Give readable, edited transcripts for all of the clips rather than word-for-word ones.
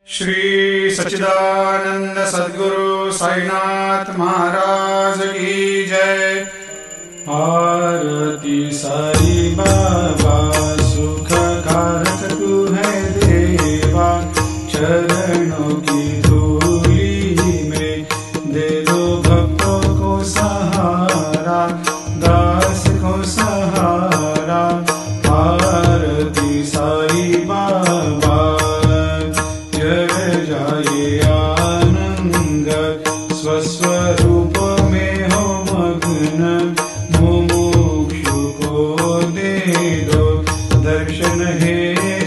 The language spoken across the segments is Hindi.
श्री सच्चिदानंद सद्गुरु साईनाथ महाराज की जय। आरती साई बाबा सुख कारक तू है देवा, चरणों की धूली में दे दो भक्तों को सहारा, दास को सहारा। आरती साई बाबा जय जाए आनंद, स्वस्वरूप में हो मग्न, मुमुक्षु को दे दो दर्शन हे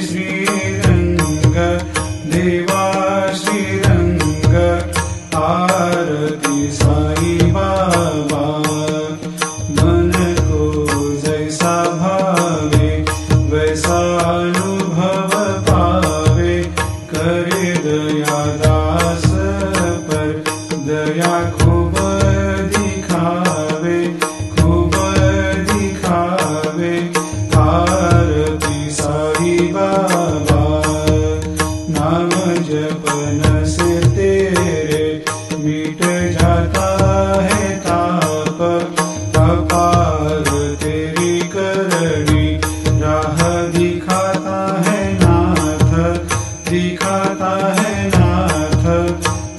श्रीरंग, देवा श्रीरंग। आरती साई बाबा मन को जैसा भावे वैसा अनुभव पावे, करे दया दास पर दया खूब दिखावे, खूब दिखावे। आरती साई बाबा नाम जपन से तेरे मिट जाता है ताप, अपार तेरी करनी राह दिखाता है नाथ, दिखाता है नाथ।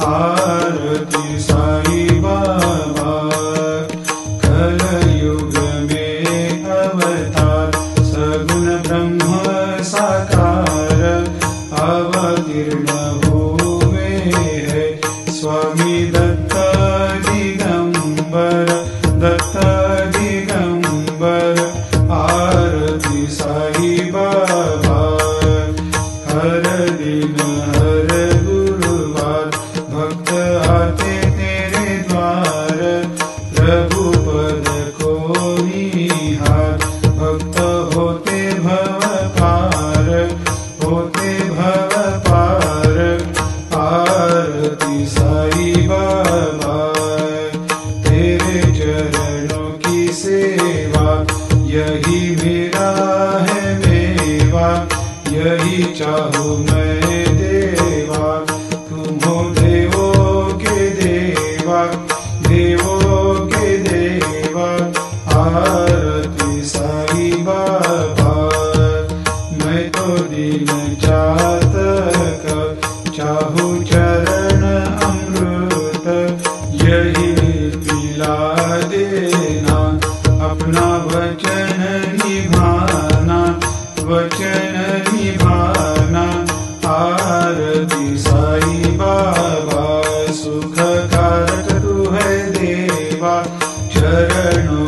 आरती साई बाबा कलयुग में अवतार, सगुण ब्रह्म साकार, अवतीर्ण हुए है स्वामी दत्त दिगंबर, दत्त दिगंबर। आरती साई बाबा हर दिन हर गुरुवार भक्त आते तेरे द्वार, प्रभु पद को निहार, भक्त होते भव पार, होते भव पार। आरती साई बाबा तेरे चरणों की सेवा, यही मेरा है मेवा, यही चाहूँ मैं देवा। तुम हो देवों के देवा, देवों के देवा। आरती साई बाबा मैं तो दीन चातक, चाहूँ चरण अमृत, यही पिला देना, अपना वचन निभाना, वचन निभाना। आरती साई बाबा सुख कारक तू है देवा, चरणों